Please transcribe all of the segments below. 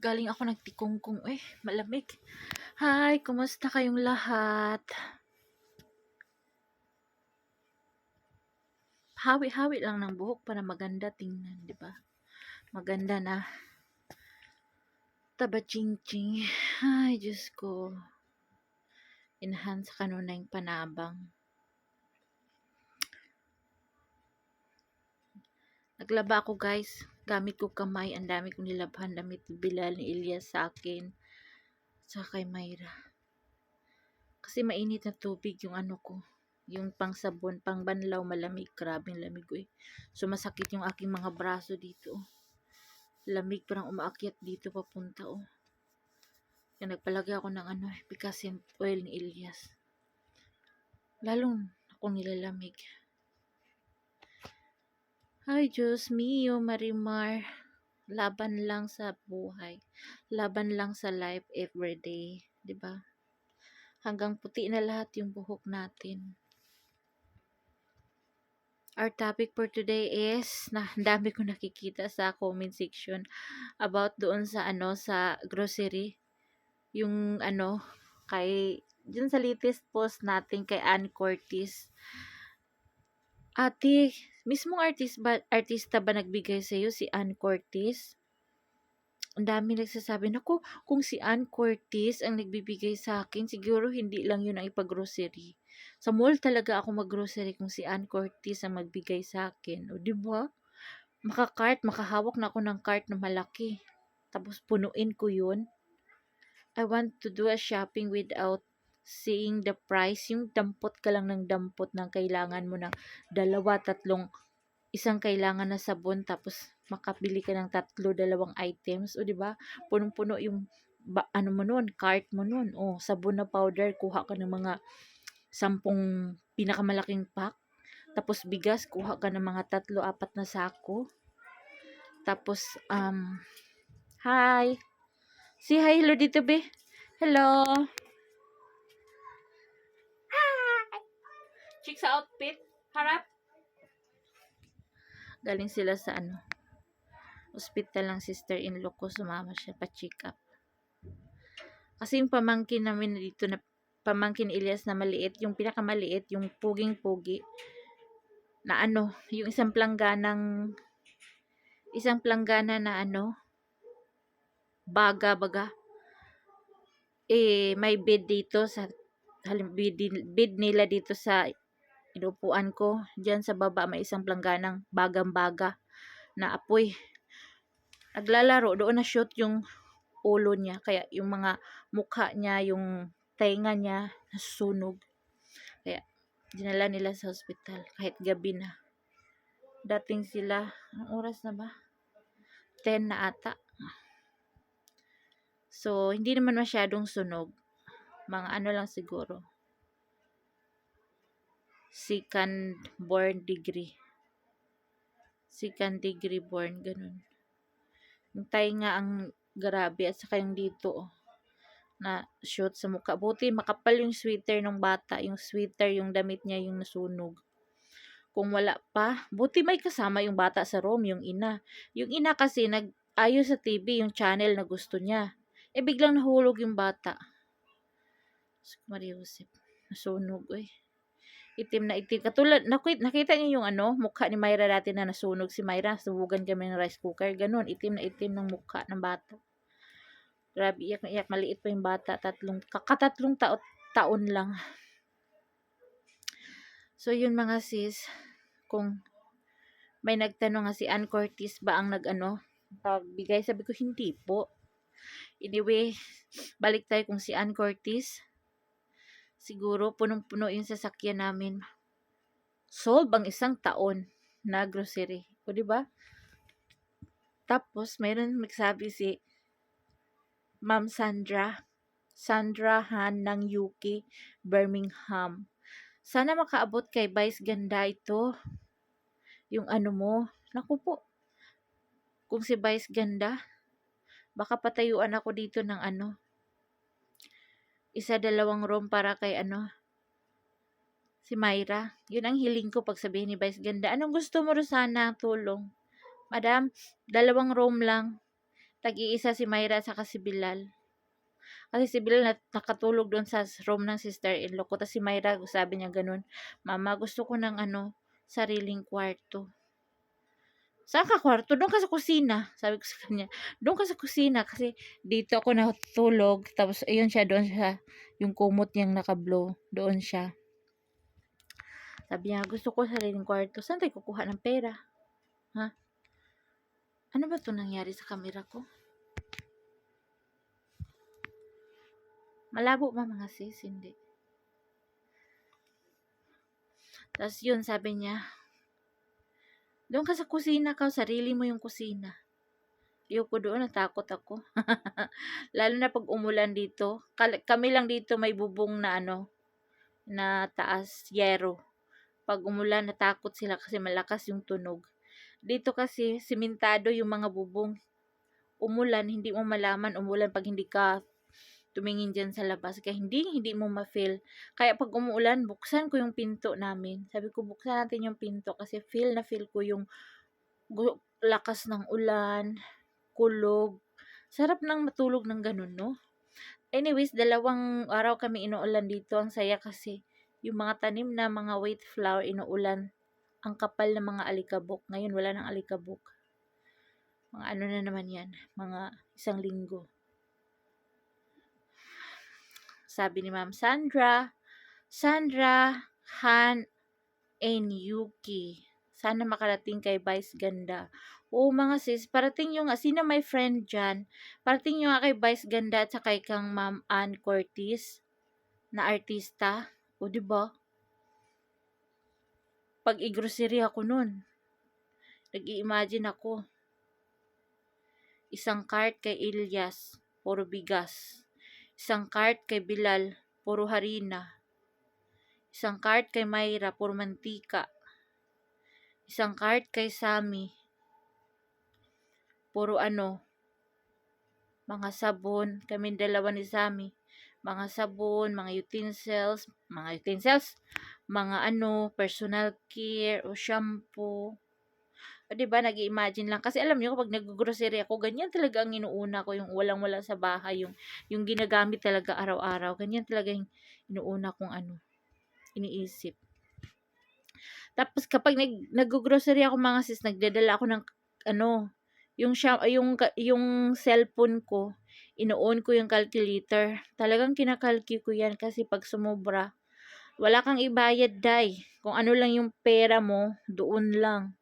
Galing ako nagtikungkong. Malamig. Hi, kumusta kayong lahat? Hawi-hawi lang ng buhok para maganda tingnan, di ba? Maganda na. Taba ching-ching. Ay, Diyos ko. Enhance kanunay panabang. Naglaba ako, guys. Gamit ko kamay. Ang dami kong nilabhan. Damit Bilal ni Elias sa akin. Sa kay Mayra. Kasi mainit na tubig yung ano ko. Yung pang sabon, pang banlaw, malamig. Grabing lamig ko. Sumasakit yung aking mga braso dito. Lamig, parang umaakyat dito papunta. Kaya nagpalagay ako ng Picasen oil ni Elias. Lalong ako nilalamig. Ay, Diyos mio, Marimar. Laban lang sa buhay. Laban lang sa life everyday. Diba? Hanggang puti na lahat yung buhok natin. Our topic for today is, dami ko nakikita sa comment section about doon sa sa grocery. Yung dun sa latest post natin kay Ann Curtis. Ate, mismong artista ba nagbigay sa iyo, si Ann Curtis? Ang dami nagsasabi, naku, kung si Ann Curtis ang nagbibigay sa akin, siguro hindi lang yun ang ipag-grocery. Sa mall talaga ako mag-grocery kung si Ann Curtis ang magbigay sa akin. O, diba? Makahawak na ako ng cart na malaki. Tapos punuin ko yun. I want to do a shopping without seeing the price. Yung dampot ka lang ng dampot ng kailangan mo ng 2, 3, isang kailangan na sabon, tapos makabili ka ng 3, 2 items. O, diba? Punong-puno yung mo nun, cart mo nun. O, sabon na powder, kuha ka ng mga 10 pinakamalaking pack. Tapos bigas, kuha ka ng mga 3, 4 na sako. Tapos, hi! Say hi, hello dito, be. Hello! Check sa outfit. Harap. Galing sila sa hospital ng sister-in-law ko. Sumama siya pa-check up. Kasi yung pamangkin namin dito na pamangkin Elias na maliit, yung pinakamaliit, yung puging-pugi na yung isang planggana na baga. May bed dito sa bed nila dito sa inupuan ko. Diyan sa baba may isang plangganang bagang-baga na apoy. Naglalaro, doon na shoot yung ulo niya. Kaya yung mga mukha niya, yung tainga niya, nasusunog. Kaya dinala nila sa hospital kahit gabi na. Dating sila, anong oras na ba? 10 na ata. So, hindi naman masyadong sunog. Mga lang siguro. Second degree burn, ganun. Yung tainga ang grabe at saka yung dito na shoot sa mukha. Buti makapal yung sweater ng bata. Yung sweater, yung damit niya yung nasunog. Kung wala pa, buti may kasama yung bata sa room, yung ina. Yung ina kasi nag-ayos sa TV yung channel na gusto niya. Biglang nahulog yung bata. Maria Josep, nasunog Itim na itim. Katulad, nakita niyo yung mukha ni Mayra dati na nasunog si Mayra. Subugan kami ng rice cooker. Ganon, itim na itim ng mukha ng bata. Grabe, iyak na iyak. Maliit pa yung bata. Katatlong taon lang. So, yun mga sis. Kung may nagtanong nga si Ann Curtis ba ang pagbigay, sabi ko hindi po. Anyway, balik tayo kung si Ann Curtis. Siguro punong-puno yung sasakyan namin. Solve ang 1 taon na grocery. O, diba? Tapos, mayroon nagsabi si Ma'am Sandra Han ng UK, Birmingham. Sana makaabot kay Vice Ganda ito. Yung mo. Naku po. Kung si Vice Ganda, baka patayuan ako dito ng 1, 2 room para kay si Mayra. Yun ang hiling ko pag sabihin ni Vice Ganda. Anong gusto mo, Rosana? Tulong. Madam, 2 room lang. Tag-iisa si Myra at saka si Bilal. Kasi si Bilal nakatulog doon sa room ng sister-in-law ko. Tapos si Myra, sabi niya ganun, Mama, gusto ko ng sariling kwarto. Saan ka kwarto? Doon ka sa kusina. Sabi ko sa kanya, doon ka sa kusina. Kasi dito ako natulog. Tapos ayun siya, doon siya. Yung kumot niyang nakablow. Doon siya. Sabi niya, gusto ko sariling kwarto. Saan tayo kukuha ng pera? Ha? Ano ba ito nangyari sa kamera ko? Malabo ba mga sis? Hindi. Tapos yun, sabi niya, doon ka sa kusina ka, sarili mo yung kusina. Ayoko doon, natakot ako. Lalo na pag umulan dito. Kami lang dito may bubong na na taas, yero. Pag umulan, natakot sila kasi malakas yung tunog. Dito kasi, simentado yung mga bubong. Umulan, hindi mo malaman umulan pag hindi ka tumingin dyan sa labas. Kaya hindi mo ma-feel. Kaya pag umuulan, buksan ko yung pinto namin. Sabi ko, buksan natin yung pinto kasi feel ko yung lakas ng ulan, kulog. Sarap nang matulog ng ganun, no? Anyways, 2 araw kami inuulan dito. Ang saya kasi yung mga tanim na mga wheat flower inuulan. Ang kapal ng mga alikabok. Ngayon, wala nang alikabok. Mga na naman yan. Mga 1 linggo. Sabi ni Ma'am Sandra, Han, and Yuki. Sana makarating kay Vice Ganda. Oo mga sis, parating yung, sino may friend dyan, parating yung kay Vice Ganda at saka kang Ma'am Ann Curtis na artista. O diba? Pag i-grocery ako nun, nag-i-imagine ako, 1 cart kay Ilyas, puro bigas. 1 cart kay Bilal, puro harina. 1 cart kay Myra, puro mantika. 1 cart kay Sammy, puro mga sabon. Kami 2 ni Sammy. Mga sabon, mga utensils, mga personal care o shampoo. O diba, nag-i-imagine lang. Kasi alam niyo, kapag nag-grocery ako, ganyan talaga ang inuuna ko, yung walang-wala sa bahay, yung ginagamit talaga araw-araw. Ganyan talaga yung inuuna kong iniisip. Tapos kapag nag-grocery ako mga sis, nagdadala ako ng yung cellphone ko, ino-on ko yung calculator. Talagang kinakalki ko yan kasi pag sumobra, wala kang ibayad, day. Kung ano lang yung pera mo, doon lang.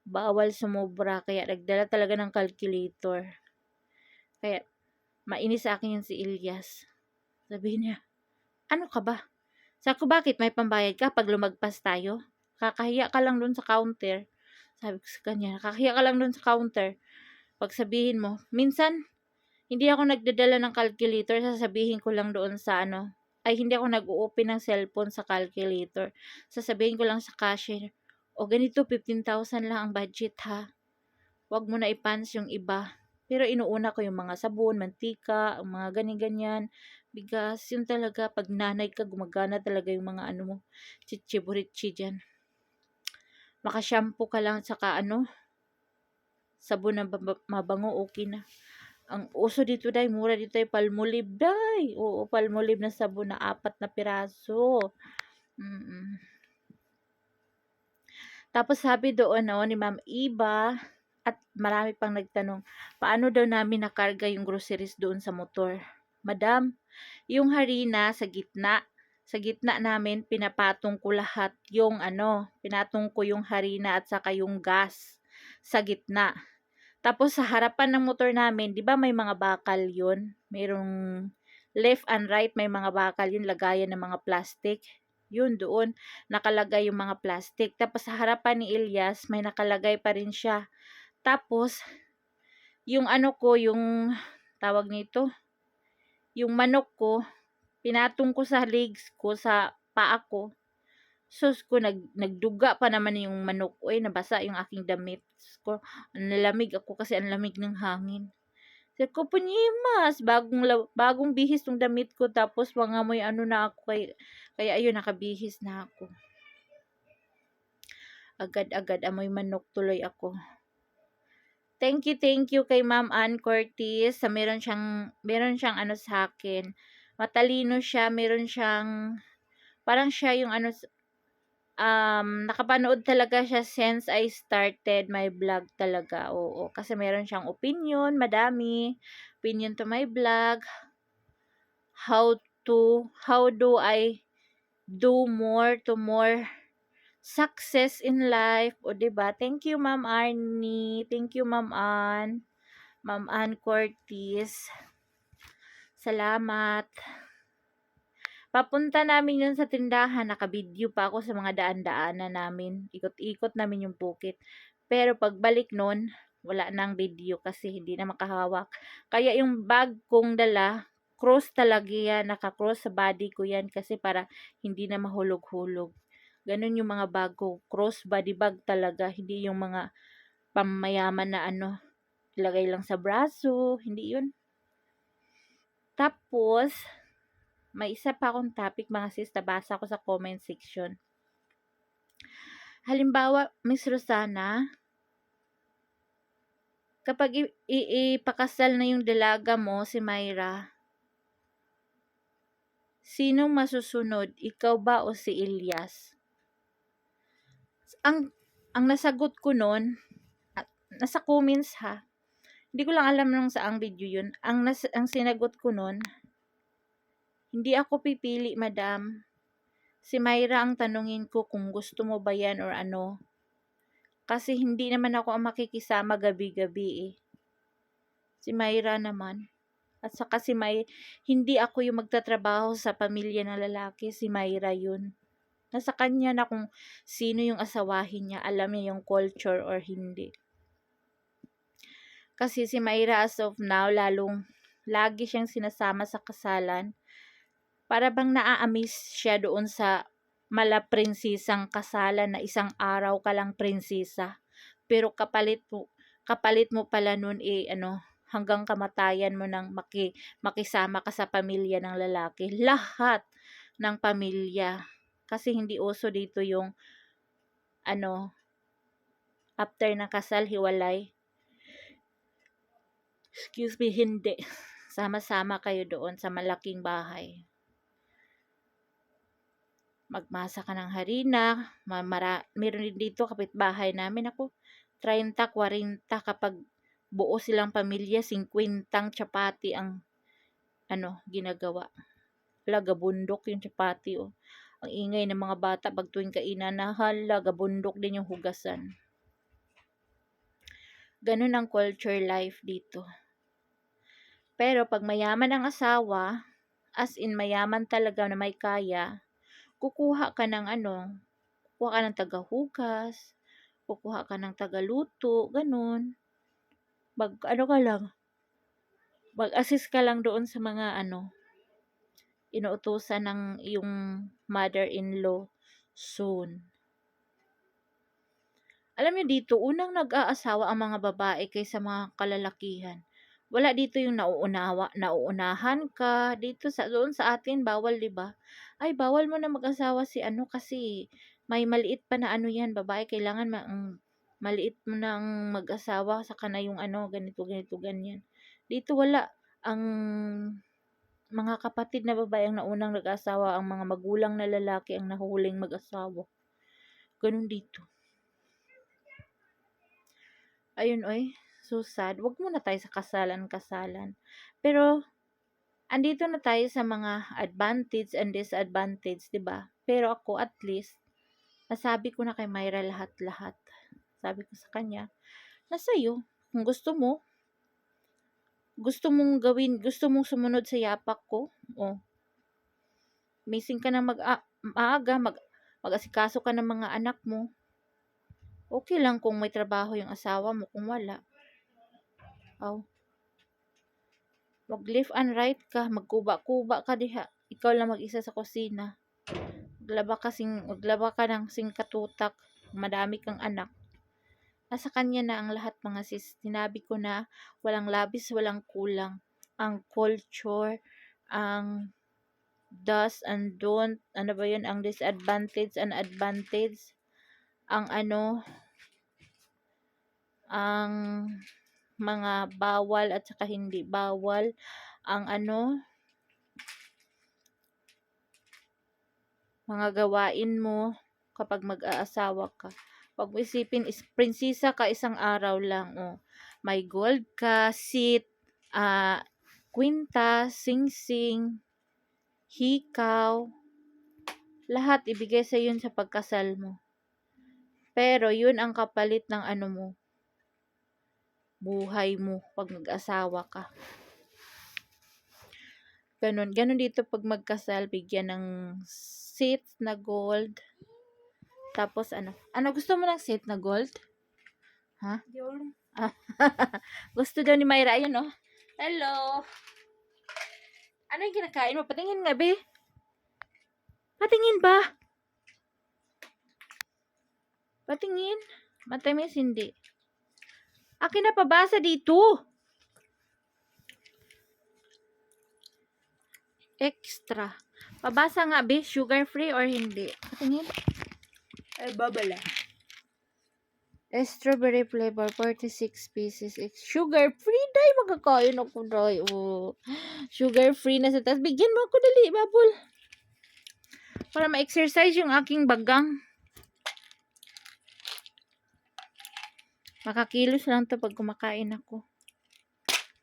Bawal sumobra. Kaya nagdala talaga ng calculator. Kaya mainis sa akin yan si Ilyas. Sabi niya, ano ka ba? Sabi ko, bakit? May pambayad ka pag lumagpas tayo? Kakahiya ka lang doon sa counter. Sabi ko sa kanya, kakahiya ka lang doon sa counter. Pag sabihin mo, minsan, hindi ako nagdadala ng calculator, sasabihin ko lang doon sa hindi ako nag-open ng cellphone sa calculator. Sasabihin ko lang sa cashier, o ganito, 15,000 lang ang budget ha. Huwag mo na i-punch yung iba. Pero inuuna ko yung mga sabon, mantika, ang mga ganyan-ganyan, bigas. Yun talaga, pag nanay ka, gumagana talaga yung mga mo, chichiburitchi dyan. Maka-shampoo ka lang, saka sabon na mabango, okay na. Ang uso dito, day, mura dito ay Palmolive, day. Oo, Palmolive na sabon na 4 na piraso. Tapos sabi doon ni Ma'am Iba, at marami pang nagtanong, paano daw namin nakarga yung groceries doon sa motor? Madam, yung harina sa gitna namin, pinapatong ko lahat yung pinatong ko yung harina at saka yung gas sa gitna. Tapos sa harapan ng motor namin, 'di ba may mga bakal 'yun? Merong left and right, may mga bakal 'yun, lagayan ng mga plastic. Yun doon, nakalagay yung mga plastic. Tapos sa harapan ni Ilyas, may nakalagay pa rin siya. Tapos, yung yung tawag nito, yung manok ko, pinatong ko sa legs ko, sa paa ko. Sus ko, nagduga pa naman yung manok. Uy, nabasa yung aking damit ko. Nalamig ako kasi ang lamig ng hangin. Sabi ko, punyimas, bagong bihis ng damit ko, tapos mangamoy na ako, kaya ayun, nakabihis na ako. Agad-agad, amoy manok tuloy ako. Thank you kay Ma'am Ann Curtis sa meron siyang ano sa'kin, matalino siya, meron siyang parang siya yung ano nakapanood talaga siya since I started my vlog talaga, oo. Kasi meron siyang opinion, madami, opinion to my vlog, how do I do more to more success in life, o 'di ba? Thank you Ma'am Arnie, thank you Ma'am Ann Curtis. Salamat. Papunta namin yun sa tindahan, naka-video pa ako sa mga daan-daanan namin. Ikot-ikot namin yung bukid. Pero pagbalik nun, wala nang video kasi hindi na makahawak. Kaya yung bag kong dala, cross talaga yan, naka-cross sa body ko yan kasi para hindi na mahulog-hulog. Ganun yung mga bag ko, cross body bag talaga, hindi yung mga pamayaman na ano, ilagay lang sa braso, hindi yun. Tapos, may isa pa akong topic mga sis, nabasa ko sa comment section. Halimbawa, Miss Rosana, kapag ipakasal na yung dalaga mo, si Myra, sinong masusunod? Ikaw ba o si Ilyas? Ang nasagot ko nun, nasa comments ha, hindi ko lang alam nung saang video yun. Ang sinagot ko nun, hindi ako pipili, madam. Si Myra ang tanungin ko kung gusto mo ba yan or ano. Kasi hindi naman ako ang makikisama gabi-gabi eh. Si Myra naman. At saka hindi ako yung magtatrabaho sa pamilya ng lalaki. Si Myra yun. Nasa kanya na kung sino yung asawahin niya. Alam niya yung culture or hindi. Kasi si Myra as of now, lagi siyang sinasama sa kasalan. Para bang naa-amaze siya doon sa malaprinsisang kasalan na isang araw ka lang prinsesa. Pero kapalit mo pala nun hanggang kamatayan mo nang makisama ka sa pamilya ng lalaki. Lahat ng pamilya. Kasi hindi uso dito yung after ng kasal, hiwalay. Excuse me, hindi. Sama-sama kayo doon sa malaking bahay. Magmasa ka ng harina, meron din dito kapitbahay namin ako, 30, 40 kapag buo silang pamilya, 50 chapati ang ginagawa. Gabundok yung chapati oh. Ang ingay ng mga bata pag tuwing kainan na gabundok din yung hugasan. Ganun ang culture life dito. Pero pag mayaman ang asawa, as in mayaman talaga na may kaya, kukuha ka ng tagahugas, kukuha ka ng tagaluto, ganun. Mag-assist ka lang doon sa mga inuutusan ng iyong mother-in-law soon. Alam niyo dito, unang nag-aasawa ang mga babae kaysa mga kalalakihan. Wala dito yung nauunahan ka. Dito doon sa atin, bawal, di ba? Ay, bawal mo na mag-asawa si kasi may maliit pa na yan, babae. Kailangan maliit mo nang mag-asawa, saka na yung ganito, ganyan. Dito wala. Ang mga kapatid na babae ang naunang nag-asawa, ang mga magulang na lalaki ang nahuhuling mag-asawa. Ganun dito. Ayun, oy. So sad. Wag muna tayo sa kasalan-kasalan. Pero, andito na tayo sa mga advantage and disadvantage, 'di ba? Pero ako, at least, nasabi ko na kay Myra lahat-lahat. Sabi ko sa kanya, nasa iyo. Kung gusto mong gawin, gusto mong sumunod sa yapak ko, missing ka na maaga, mag-asikaso ka ng mga anak mo. Okay lang kung may trabaho yung asawa mo, kung wala. Mag-left and right ka, magkuba-kuba ka diha. Ikaw lang mag-isa sa kusina. Maglaba ka ng singkatutak. Madami kang anak. Nasa kanya na ang lahat mga sis. Sinabi ko na walang labis, walang kulang. Ang culture, ang does and don't, ang disadvantage and advantage, ang mga bawal at saka hindi bawal ang mga gawain mo kapag mag-aasawa ka. Wag mo isipin is prinsesa ka isang araw lang, oh. May gold ka, seat, kwintas, singsing, hikaw, lahat ibigay sa yun sa pagkasal mo. Pero yun ang kapalit ng mo, buhay mo pag mag-asawa ka. Ganun dito pag magkasal, bigyan ng seats na gold. Tapos gusto mo ng set na gold? Ha? Gusto daw ni Myra, ayun oh. Hello. Ano yung kinakain mo? Patingin nga, be. Patingin ba? Patingin. Matamis hindi. Akin na pabasa dito. Extra. Pabasa nga, be. Sugar free or hindi? Patingin. Ay, babala. Strawberry flavor, 46 pieces. Sugar free, day. Magkakain ako, day. Oh. Sugar free na sa taas. Bigyan mo ako dali, babol. Para ma-exercise yung aking bagang. Makakilos lang to pag kumakain ako.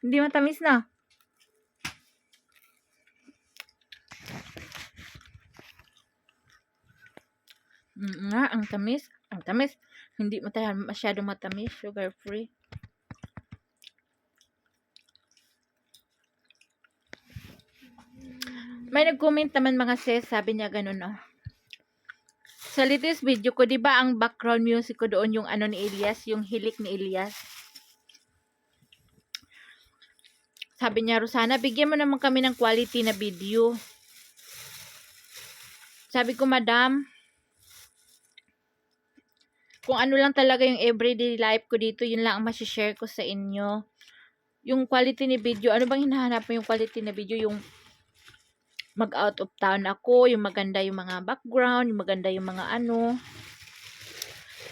Hindi matamis na. Nga, ang tamis. Ang tamis. Hindi masyado matamis. Sugar free. May nag-comment naman mga sis. Sabi niya ganun, oh. Sa latest video ko, di ba ang background music ko doon yung ni Elias, yung hilik ni Elias. Sabi niya, Rosana, bigyan mo naman kami ng quality na video. Sabi ko, madam, kung ano lang talaga yung everyday life ko dito, yun lang ang masishare ko sa inyo. Yung quality ni video, ano bang hinahanap mo yung quality na video? Yung mag-out of town ako, yung maganda yung mga background, yung maganda yung mga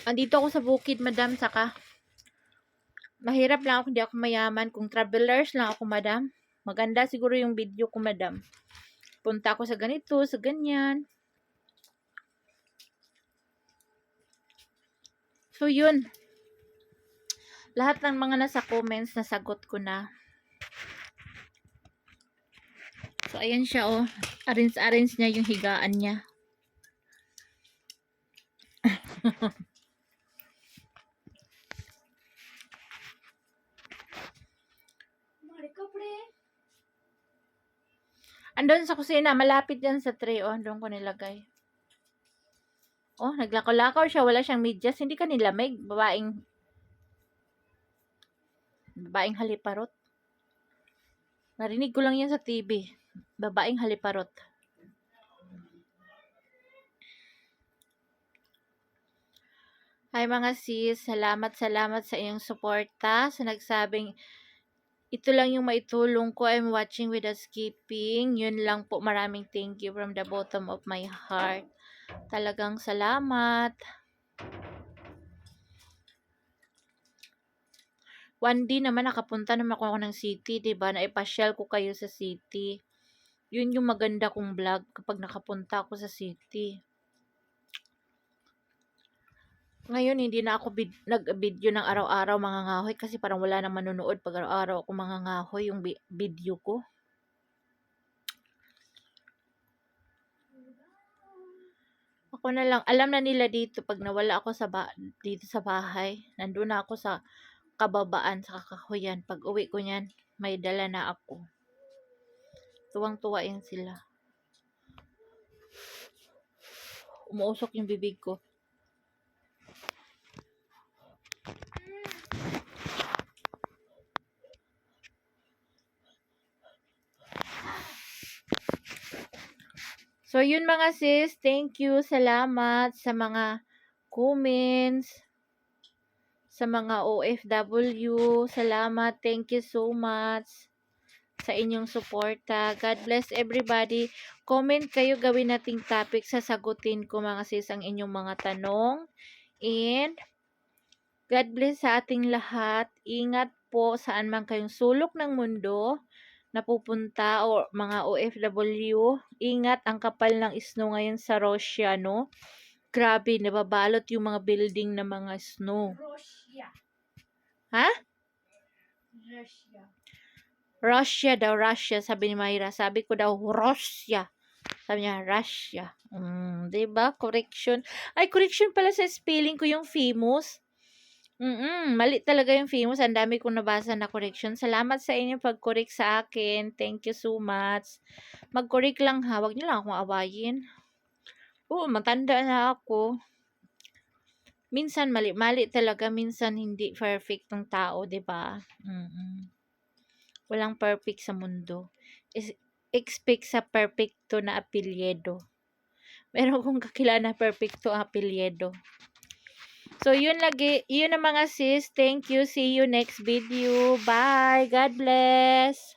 Andito ako sa bukid, madam, saka mahirap lang ako, hindi ako mayaman. Kung travelers lang ako, madam, maganda siguro yung video ko, madam. Punta ako sa ganito, sa ganyan. So, yun. Lahat ng mga nasa comments, nasagot ko na. So, ayan siya, oh. Arrange niya yung higaan niya. Andun sa kusina, malapit yan sa tray, oh. Doon ko nilagay. Oh, naglakaw-lakaw siya. Wala siyang medyas. Hindi ka nilamig. Babaeng haliparot. Narinig ko lang yan sa TV. Babaeng haliparot. Hi mga sis, salamat sa iyong suporta. Sa nagsabing, ito lang yung maitulong ko. I'm watching without skipping. Yun lang po. Maraming thank you from the bottom of my heart. Talagang salamat. 1D naman nakapunta naman ako ng city, 'di ba? Naipasyal ko kayo sa city. Yun yung maganda kong vlog kapag nakapunta ako sa city. Ngayon, hindi na ako nag-video ng araw-araw mga ngahoy kasi parang wala nang manonood pag araw-araw ako mga ngahoy yung video ko. Ako na lang, alam na nila dito pag nawala ako dito sa bahay, nandun na ako sa kababaan sa kakahuyan. Pag uwi ko niyan, may dala na ako. Tuwang-tuwa yan sila. Umuusok yung bibig ko. So, yun mga sis, thank you, salamat sa mga comments, sa mga OFW, salamat, thank you so much sa inyong suporta. God bless everybody. Comment kayo, gawin nating topic, sasagutin ko mga sis ang inyong mga tanong. And, God bless sa ating lahat. Ingat po saan man kayong sulok ng mundo napupunta o mga OFW, ingat ang kapal ng snow ngayon sa Russia, no? Grabe, nababalot yung mga building ng mga snow. Russia. Ha? Russia. Russia daw, Russia, sabi ni Mayra. Sabi ko daw, Russia. Sabi niya, Russia. Diba? Correction. Ay, correction pala sa spelling ko yung famous. Mali talaga yung famous. Ang dami kong nabasa na correction. Salamat sa inyo pag-correct sa akin. Thank you so much. Mag-correct lang ha. Huwag niyo lang akong awayin. Oo, matanda na ako. Minsan mali-mali talaga. Minsan hindi perfect ng tao, diba? Walang perfect sa mundo. Expect sa perfecto na apelyido. Meron kong kakilala na perfecto ang apelyido. So, yun ang mga sis. Thank you. See you next video. Bye. God bless.